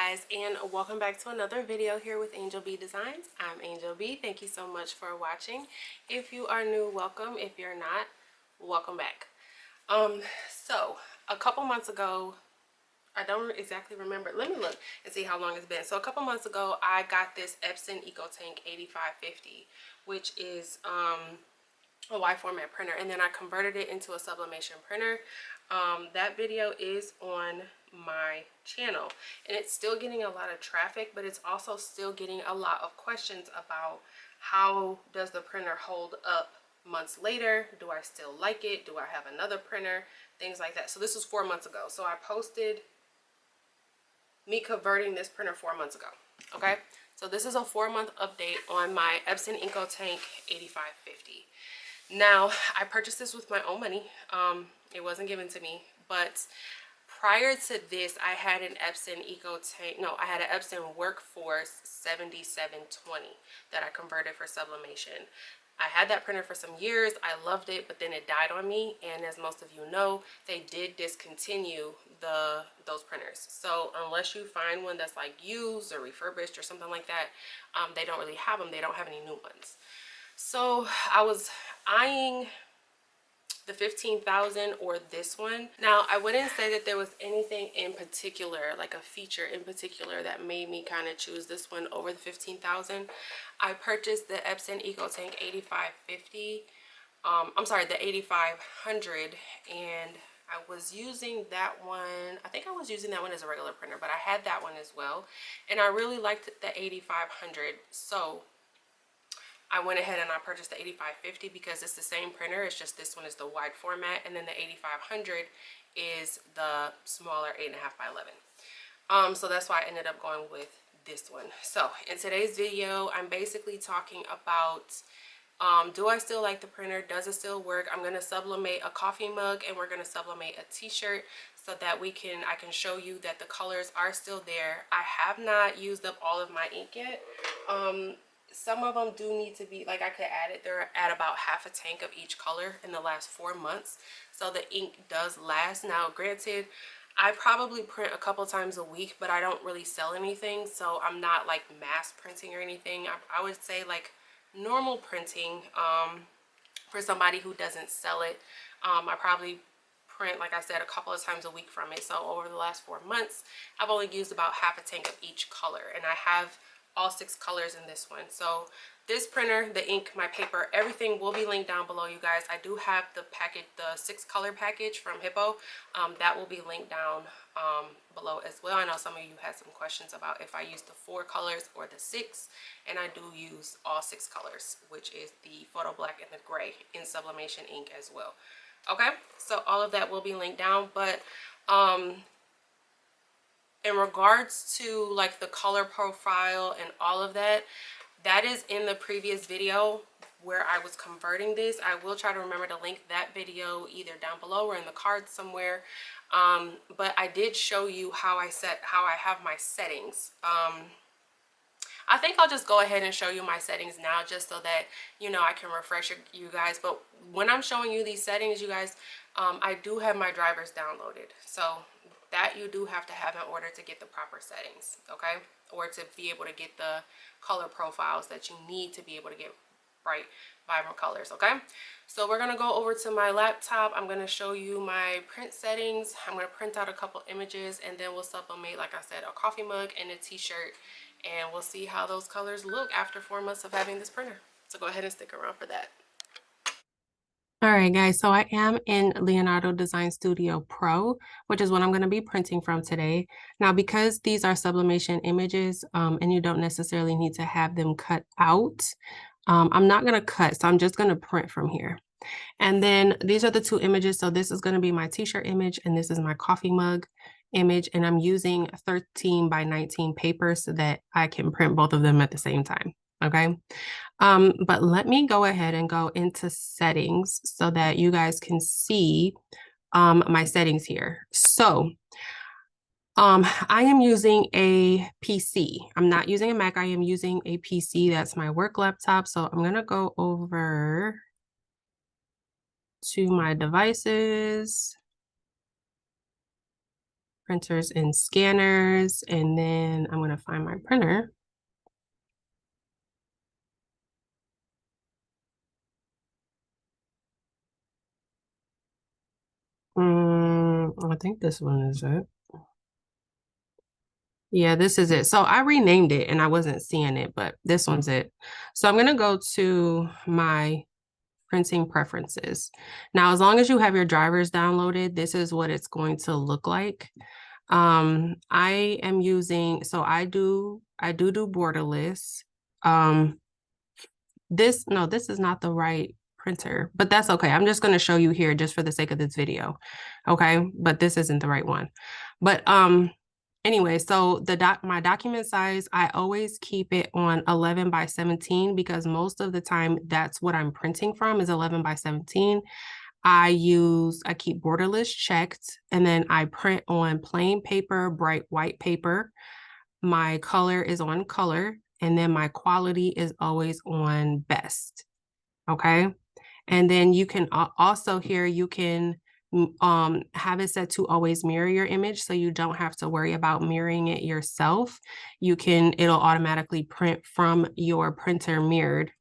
guys, and welcome back to another video here with Angel B Designs. I'm Angel B. Thank you so much for watching. If you are new, welcome. If you're not, welcome back. So a couple months ago, I don't exactly remember. Let me look and see how long it's been. So a couple months ago, I got this Epson EcoTank 8550, which is a wide format printer, and then I converted it into a sublimation printer. That video is on my channel, and it's still getting a lot of traffic, but it's also still getting a lot of questions about how does the printer hold up months later. Do I still like it? Do I have another printer? Things like that. So this was 4 months ago. So I posted me converting this printer 4 months ago. Okay, so this is a 4-month update on my Epson EcoTank 8550. Now, I purchased this with my own money. It wasn't given to me, but prior to this, I had an Epson EcoTank. No, I had an Epson Workforce 7720 that I converted for sublimation. I had that printer for some years. I loved it, but then it died on me. And as most of you know, they did discontinue those printers. So unless you find one that's like used or refurbished or something like that, they don't really have them. They don't have any new ones. So I was eyeing the 15,000 or this one. Now, I wouldn't say that there was anything in particular, like a feature in particular, that made me kind of choose this one over the 15,000. I purchased the Epson EcoTank 8550. I'm sorry, the 8500, and I was using that one. I think I was using that one as a regular printer, but I had that one as well, and I really liked the 8500. So I went ahead and I purchased the 8550 because it's the same printer. It's just this one is the wide format, and then the 8500 is the smaller 8.5 by 11. So that's why I ended up going with this one. So in today's video, I'm basically talking about do I still like the printer? Does it still work? I'm going to sublimate a coffee mug, and we're going to sublimate a t-shirt so that I can show you that the colors are still there. I have not used up all of my ink yet. Some of them do need to be, like, I could add it. They're at about half a tank of each color in the last 4 months. So the ink does last. Now, granted, I probably print a couple times a week, but I don't really sell anything. So I'm not like mass printing or anything. I would say like normal printing for somebody who doesn't sell it. I probably print, like I said, a couple of times a week from it. So over the last 4 months, I've only used about half a tank of each color, and I have all 6 colors in this one. So this printer, the ink, my paper, everything will be linked down below, you guys. I do have the package, the 6 color package from Hippo. That will be linked down below as well. I know some of you had some questions about if I use the 4 colors or the 6, and I do use all 6 colors, which is the photo black and the gray in sublimation ink as well. Okay, so all of that will be linked down, but in regards to like the color profile and all of that, that is in the previous video where I was converting this. I will try to remember to link that video either down below or in the cards somewhere. But I did show you how I have my settings. I think I'll just go ahead and show you my settings now, just so that you know I can refresh you guys. But when I'm showing you these settings, you guys, I do have my drivers downloaded, so that you do have to have in order to get the proper settings, okay, or to be able to get the color profiles that you need to be able to get bright, vibrant colors. Okay, so we're gonna go over to my laptop. I'm gonna show you my print settings. I'm gonna print out a couple images, and then we'll sublimate, like I said, a coffee mug and a t-shirt, and we'll see how those colors look after 4 months of having this printer. So go ahead and stick around for that. All right, guys, so I am in Leonardo Design Studio Pro, which is what I'm going to be printing from today. Now, because these are sublimation images, and you don't necessarily need to have them cut out, I'm not going to cut, so I'm just going to print from here. And then these are the 2 images. So this is going to be my t-shirt image, and this is my coffee mug image, and I'm using 13 by 19 paper so that I can print both of them at the same time. Okay, but let me go ahead and go into settings so that you guys can see my settings here. So I am using a PC. I'm not using a Mac. I am using a PC. That's my work laptop. So I'm gonna go over to my devices. printers and scanners, and then I'm gonna find my printer. I think this one is it. Yeah, this is it. So I renamed it and I wasn't seeing it, but this one's it. So I'm gonna go to my printing preferences. Now, as long as you have your drivers downloaded, this is what it's going to look like. I am using, so I do borderless. This is not the right printer, but that's okay. I'm just going to show you here just for the sake of this video. Okay, but this isn't the right one. But anyway, so my document size, I always keep it on 11 by 17 because most of the time that's what I'm printing from is 11 by 17. I keep borderless checked, and then I print on plain paper, bright white paper. My color is on color, and then my quality is always on best. Okay. And then you can also here, you can have it set to always mirror your image, so you don't have to worry about mirroring it yourself. It'll automatically print from your printer mirrored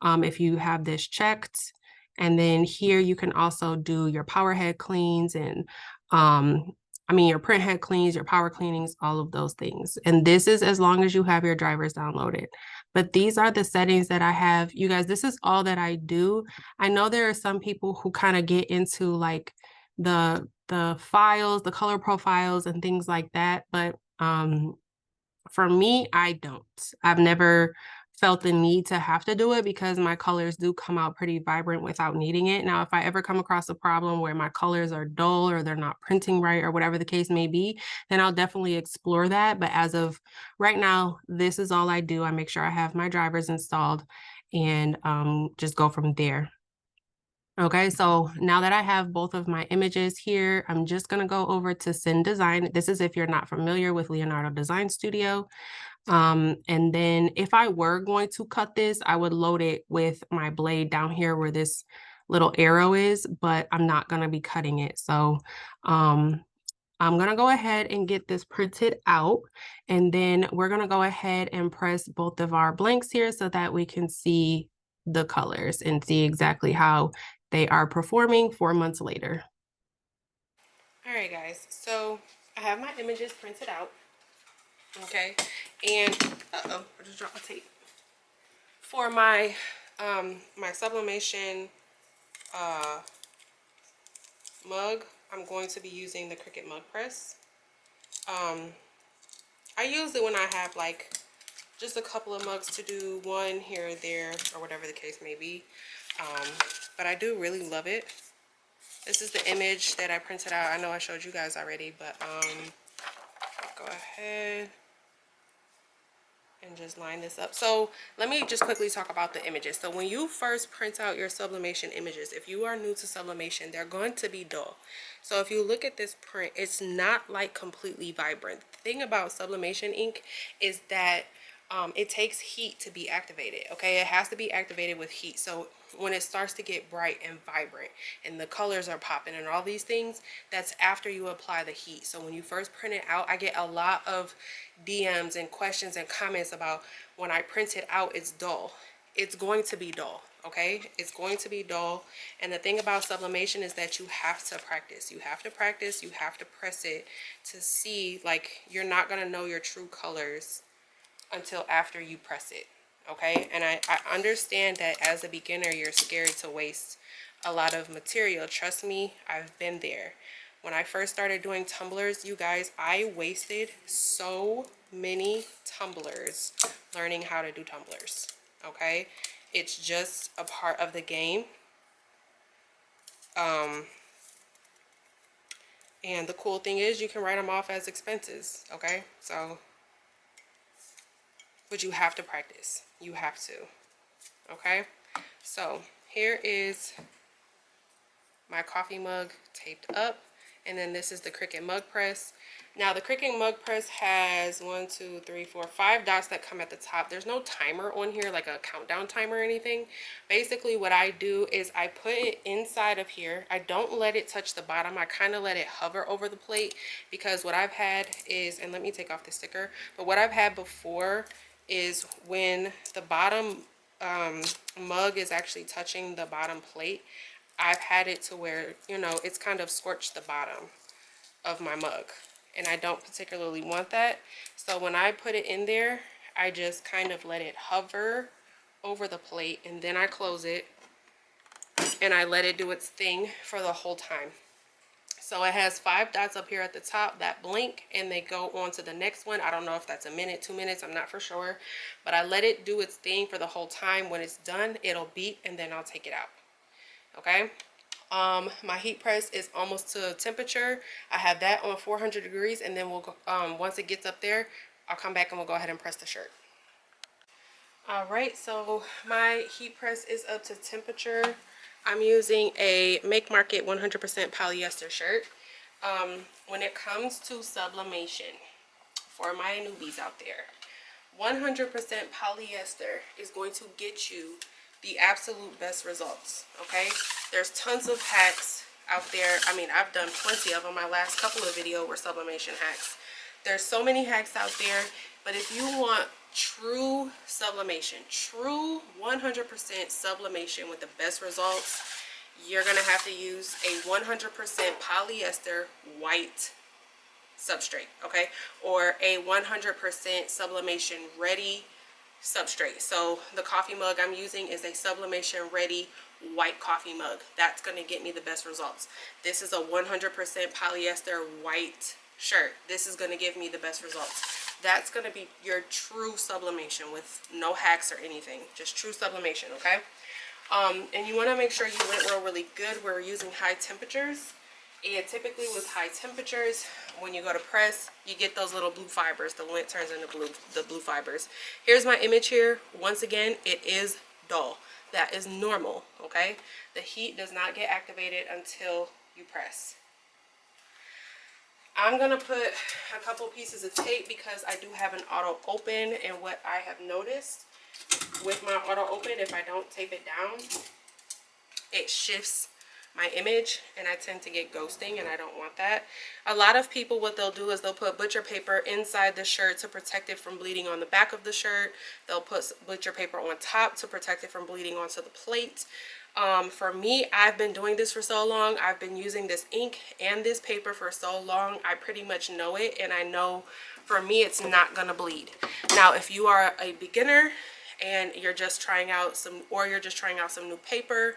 if you have this checked. And then here you can also do your power head cleans and your print head cleans, your power cleanings, all of those things. And this is as long as you have your drivers downloaded. But these are the settings that I have. You guys, this is all that I do. I know there are some people who kind of get into like the files, the color profiles and things like that. But for me, I don't. I've never felt the need to have to do it because my colors do come out pretty vibrant without needing it. Now, if I ever come across a problem where my colors are dull or they're not printing right or whatever the case may be, then I'll definitely explore that. But as of right now, this is all I do. I make sure I have my drivers installed and just go from there. Okay, so now that I have both of my images here, I'm just going to go over to Design. This is if you're not familiar with Leonardo Design Studio. And then if I were going to cut this, I would load it with my blade down here where this little arrow is, but I'm not going to be cutting it. So I'm going to go ahead and get this printed out, and then we're going to go ahead and press both of our blanks here so that we can see the colors and see exactly how they are performing 4 months later. All right, guys, so I have my images printed out. Okay, and I just dropped my tape. For my my sublimation mug, I'm going to be using the Cricut mug press. I use it when I have like just a couple of mugs to do, one here or there or whatever the case may be. But I do really love it. This is the image that I printed out. I know I showed you guys already, but go ahead and just line this up. So let me just quickly talk about the images. So when you first print out your sublimation images, if you are new to sublimation, they're going to be dull. So if you look at this print, it's not like completely vibrant. The thing about sublimation ink is that it takes heat to be activated. Okay, it has to be activated with heat. So when it starts to get bright and vibrant and the colors are popping and all these things, that's after you apply the heat. So when you first print it out, I get a lot of DMs and questions and comments about when I print it out, it's dull. It's going to be dull. Okay, it's going to be dull. And the thing about sublimation is that you have to practice. You have to practice. You have to press it to see, like, you're not going to know your true colors until after you press it. Okay, and I understand that as a beginner you're scared to waste a lot of material. Trust me, I've been there. When I first started doing tumblers, you guys, I wasted so many tumblers learning how to do tumblers. Okay, it's just a part of the game. And the cool thing is you can write them off as expenses. Okay, so but you have to practice. You have to. Okay, so here is my coffee mug taped up, and then this is the Cricut mug press. Now the Cricut mug press has 5 dots that come at the top. There's no timer on here, like a countdown timer or anything. Basically what I do is I put it inside of here. I don't let it touch the bottom. I kind of let it hover over the plate, because what I've had is, and let me take off the sticker, but what I've had before is when the bottom mug is actually touching the bottom plate, I've had it to where, you know, it's kind of scorched the bottom of my mug, and I don't particularly want that. So when I put it in there, I just kind of let it hover over the plate, and then I close it and I let it do its thing for the whole time. So it has 5 dots up here at the top that blink, and they go on to the next one. I don't know if that's a minute, 2 minutes, I'm not for sure, but I let it do its thing for the whole time. When it's done, it'll beep, and then I'll take it out. Okay. My heat press is almost to temperature. I have that on 400 degrees, and then we'll go, once it gets up there, I'll come back and we'll go ahead and press the shirt. All right, so my heat press is up to temperature. I'm using a Make Market 100% polyester shirt. When it comes to sublimation, for my newbies out there, 100% polyester is going to get you the absolute best results. Okay, there's tons of hacks out there. I mean, I've done plenty of them. My last couple of videos were sublimation hacks. There's so many hacks out there, but if you want true sublimation, true 100% sublimation with the best results, you're gonna have to use a 100% polyester white substrate, okay, or a 100% sublimation ready substrate. So the coffee mug I'm using is a sublimation ready white coffee mug. That's going to get me the best results. This is a 100% polyester white shirt. This is going to give me the best results. That's going to be your true sublimation with no hacks or anything, just true sublimation. Okay. And you want to make sure you lint roll really good. We're using high temperatures, and typically with high temperatures, when you go to press, you get those little blue fibers. The lint turns into the blue fibers. Here's my image here. Once again, it is dull. That is normal, okay? The heat does not get activated until you press. I'm gonna put a couple pieces of tape because I do have an auto open, and what I have noticed with my auto open, if I don't tape it down, it shifts my image, and I tend to get ghosting, and I don't want that. A lot of people, what they'll do is they'll put butcher paper inside the shirt to protect it from bleeding on the back of the shirt. They'll put butcher paper on top to protect it from bleeding onto the plate. For me, I've been doing this for so long. I've been using this ink and this paper for so long. I pretty much know it, and I know for me it's not gonna bleed. Now, if you are a beginner and you're just trying out some new paper,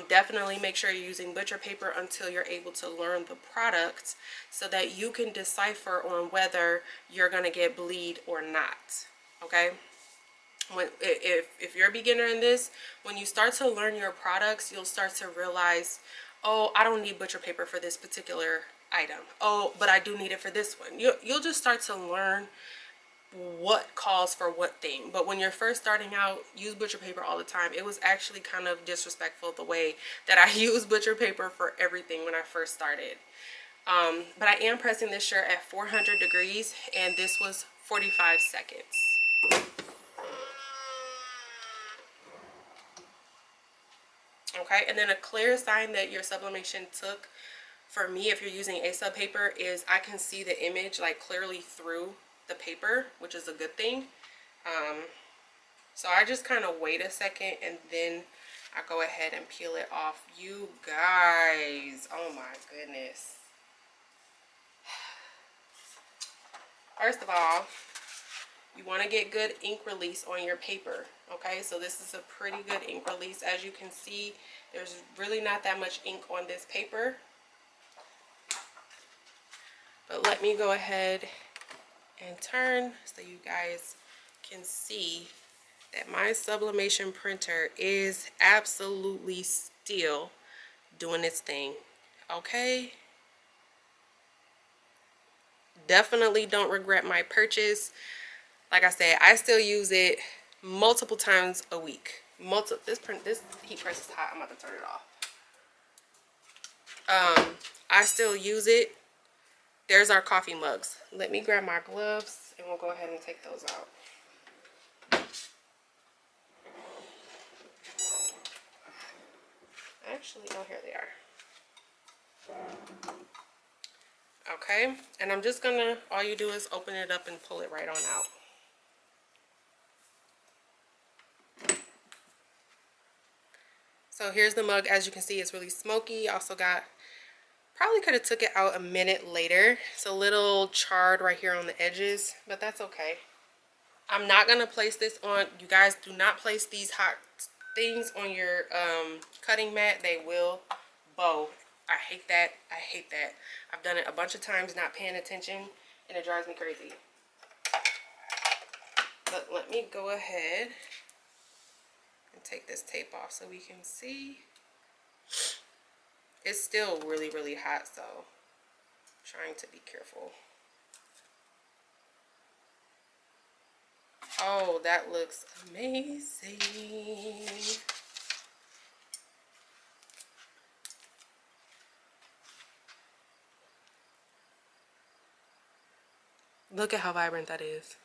definitely make sure you're using butcher paper until you're able to learn the product, so that you can decipher on whether you're going to get bleed or not. Okay, if you're a beginner in this, when you start to learn your products, you'll start to realize, oh, I don't need butcher paper for this particular item. Oh, but I do need it for this one. You'll just start to learn what calls for what thing. But when you're first starting out, use butcher paper all the time. It was actually kind of disrespectful the way that I used butcher paper for everything when I first started. But I am pressing this shirt at 400 degrees, and this was 45 seconds. Okay, and then a clear sign that your sublimation took, for me, if you're using A-sub paper, is I can see the image like clearly through the paper, which is a good thing. So I just kind of wait a second, and then I go ahead and peel it off. You guys, oh my goodness. First of all, you want to get good ink release on your paper. Okay, so this is a pretty good ink release. As you can see, there's really not that much ink on this paper. But let me go ahead and turn so you guys can see that my sublimation printer is absolutely still doing its thing. Okay, definitely don't regret my purchase. Like I said, I still use it multiple times a week. This heat press is hot. I'm about to turn it off. I still use it there's our coffee mugs. Let me grab my gloves and we'll go ahead and take those out. Actually, oh, here they are. Okay, and I'm just gonna, all you do is open it up and pull it right on out. So here's the mug. As you can see, it's really smoky. Also got, probably could have took it out a minute later. It's a little charred right here on the edges, but that's okay. I'm not gonna place this on, you guys do not place these hot things on your cutting mat. They will bow. I hate that. I hate that. I've done it a bunch of times not paying attention and it drives me crazy. But let me go ahead and take this tape off so we can see. It's still really, really hot, so I'm trying to be careful. Oh, that looks amazing. Look at how vibrant that is.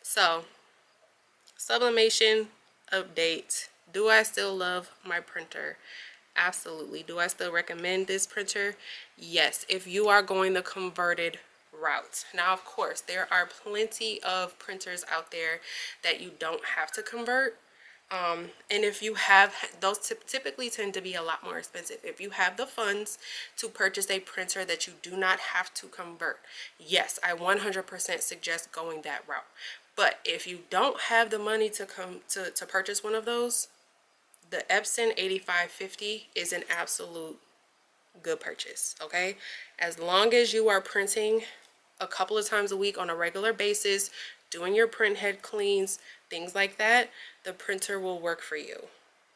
So, sublimation update. Do I still love my printer? Absolutely. Do I still recommend this printer? Yes, if you are going the converted route. Now, of course, there are plenty of printers out there that you don't have to convert. And if you have, those typically tend to be a lot more expensive. If you have the funds to purchase a printer that you do not have to convert, yes, I 100% suggest going that route. But if you don't have the money to purchase one of those, the Epson 8550 is an absolute good purchase, okay? As long as you are printing a couple of times a week on a regular basis, doing your print head cleans, things like that, the printer will work for you,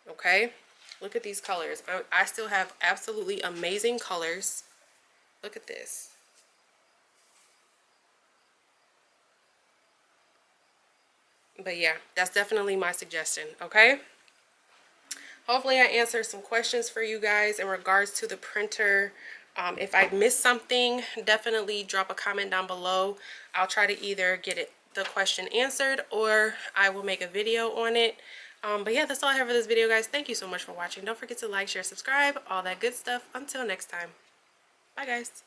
okay? Look at these colors. I still have absolutely amazing colors. Look at this. But yeah, that's definitely my suggestion, okay? Hopefully I answered some questions for you guys in regards to the printer. If I missed something, definitely drop a comment down below. I'll try to either get the question answered or I will make a video on it. But yeah, that's all I have for this video, guys. Thank you so much for watching. Don't forget to like, share, subscribe, all that good stuff. Until next time. Bye, guys.